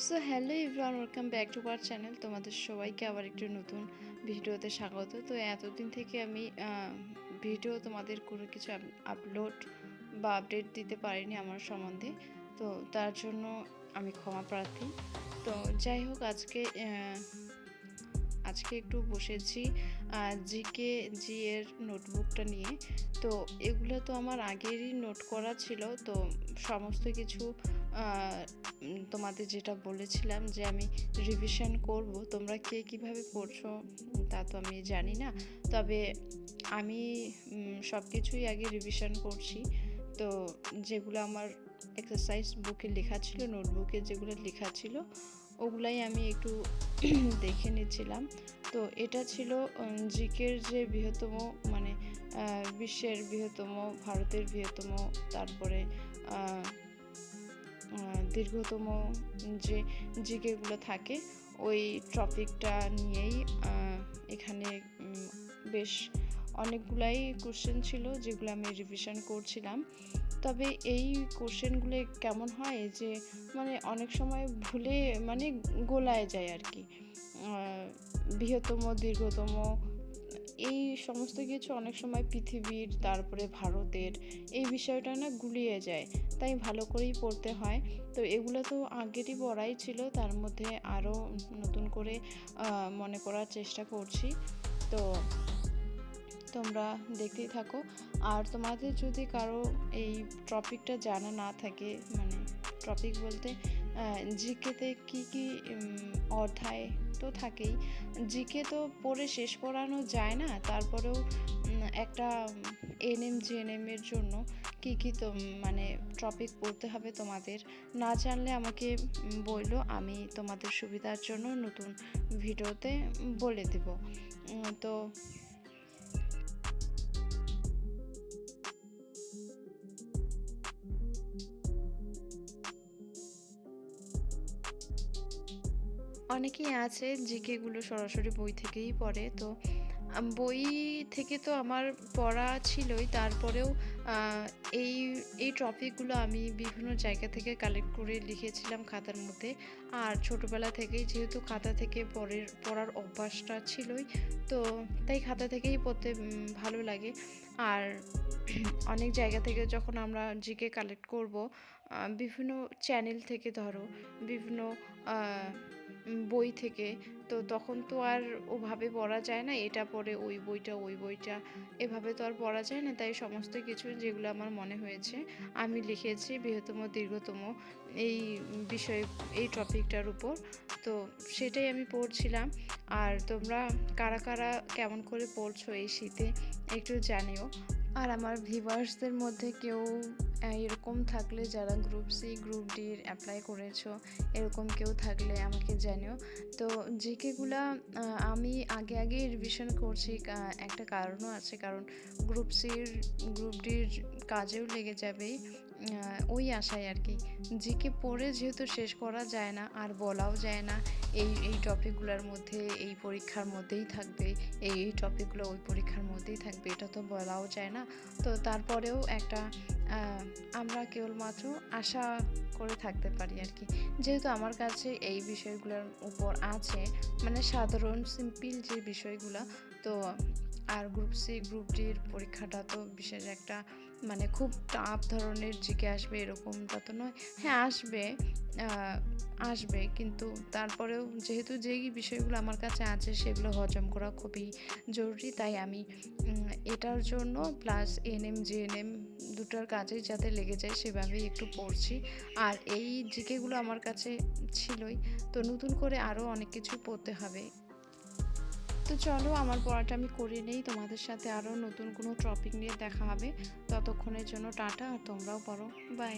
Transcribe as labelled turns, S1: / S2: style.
S1: So hello everyone, welcome back to our channel. তোমাদের সবাইকে আবার একটু নতুন ভিডিওতে স্বাগত। তো এতদিন থেকে আমি ভিডিও তোমাদের কোনো কিছু আপলোড বা আপডেট দিতে পারিনি আমার সম্বন্ধে। তো তার জন্য আমি ক্ষমা প্রার্থী। তো যাই হোক, আজকে একটু বসেছি জি এর নোটবুকটা নিয়ে। তো এগুলো তো আমার আগেরই নোট করা ছিল। তো সমস্ত কিছু তোমাদের যেটা বলেছিলাম যে আমি রিভিশন করব, তোমরা কে কীভাবে পড়ছো তা তো আমি জানি না। তবে আমি সব কিছুই আগে রিভিশন করছি। তো যেগুলো আমার এক্সারসাইজ বুকে লেখা ছিল, নোটবুকে যেগুলো লেখা ছিল, ওগুলাই আমি একটু দেখে নিচ্ছিলাম। তো এটা ছিল জিকের যে বৃহত্তম, মানে বিশ্বের বৃহত্তম, ভারতের বৃহত্তম, তারপরে দীর্ঘতম যে জিকেগুলো থাকে ওই টপিকটা নিয়েই এখানে বেশ অনেকগুলাই কোশ্চেন ছিল যেগুলো আমি রিভিশন করছিলাম। তবে এই কোশ্চেনগুলো কেমন হয় যে মানে অনেক সময় ভুলে মানে গোলায় যায় আর কি। বৃহত্তম, দীর্ঘতম, এই সমস্ত কিছু অনেক সময় পৃথিবীর, তারপরে ভারতের এই বিষয়টা না গুলিয়ে যায়, তাই ভালো করেই পড়তে হয়। তো এগুলো তো আগেরই পড়াই ছিল, তার মধ্যে আরও নতুন করে মনে করার চেষ্টা করছি। তো তোমরা দেখতেই থাকো। আর তোমাদের যদি কারো এই টপিকটা জানা না থাকে, মানে টপিক বলতে জিকেতে কি কি অধ্যায় তো থাকেই, জিকে তো পড়ে শেষ করানো যায় না, তারপরেও একটা এনএম জিএনএম এর জন্য কি কি তো মানে টপিক পড়তে হবে তোমাদের না জানলে আমাকে বললো, আমি তোমাদের সুবিধার জন্য নতুন ভিডিওতে বলে দেব। তো অনেকেই আছে জিকেগুলো সরাসরি বই থেকেই পড়ে। তো বই থেকে তো আমার পড়া ছিলই, তারপরেও এই এই টপিকগুলো আমি বিভিন্ন জায়গা থেকে কালেক্ট করে লিখেছিলাম খাতার মধ্যে। আর ছোটোবেলা থেকেই যেহেতু খাতা থেকে পড়ার অভ্যাসটা ছিলই, তো তাই খাতা থেকেই পড়তে ভালো লাগে। আর অনেক জায়গা থেকে যখন আমরা জিকে কালেক্ট করব, বিভিন্ন চ্যানেল থেকে, ধরো বিভিন্ন বই থেকে, তো তখন তো আর ওভাবে পড়া যায় না, এটা পড়ে ওই বইটা, ওই বইটা, এভাবে তো আর পড়া যায় না। তাই সমস্ত কিছু যেগুলো আমার মনে হয়েছে আমি লিখেছি বৃহত্তম, দীর্ঘতম এই বিষয়, এই টপিকটার উপর। তো সেটাই আমি পড়ছিলাম। আর তোমরা কারা কারা কেমন করে পড়ছো এই শীতে একটু জানিও। আর আমার ভিউয়ার্সদের মধ্যে কেউ এরকম থাকলে যারা গ্রুপ সি, গ্রুপ ডির অ্যাপ্লাই করেছো, এরকম কেউ থাকলে আমাকে জানিও। তো জিকেগুলা আমি আগে রিভিশন করছি, একটা কারণও আছে, কারণ গ্রুপ সির, গ্রুপ ডির কাজেও লেগে যাবে ওই আশায় আর কি। জিকে পড়ে যেহেতু শেষ করা যায় না, আর বলাও যায় না এই টপিকগুলোর মধ্যে এই পরীক্ষার মধ্যেই থাকবে, এই টপিকগুলো ওই পরীক্ষার মধ্যেই থাকবে, এটা তো বলাও যায় না। তো তারপরেও একটা আমরা কেবলমাত্র আশা করে থাকতে পারি আর কি। যেহেতু আমার কাছে এই বিষয়গুলোর উপর আছে, মানে সাধারণ সিম্পল যে বিষয়গুলো, তো আর গ্রুপ সি, গ্রুপ ডির পরীক্ষাটা তো বিশেষ একটা, মানে খুব টাফ ধরনের জিকে আসবে এরকমটা তো নয়। হ্যাঁ, আসবে কিন্তু তারপরেও যেহেতু যেই বিষয়গুলো আমার কাছে আছে সেগুলো হজম করা খুবই জরুরি, তাই আমি এটার জন্য প্লাস এনএম জিএনএম দুটোর কাজেই যাতে লেগে যায় সেভাবেই একটু পড়ছি। আর এই জিকেগুলো আমার কাছে ছিলই, তো নতুন করে আরও অনেক কিছু পড়তে হবে। তো চলো, আমার পড়াটা আমি করে নেই, তোমাদের সাথে আরও নতুন কোনো টপিক নিয়ে দেখা হবে। ততক্ষণের জন্য টাটা, আর তোমরাও পড়ো, বাই।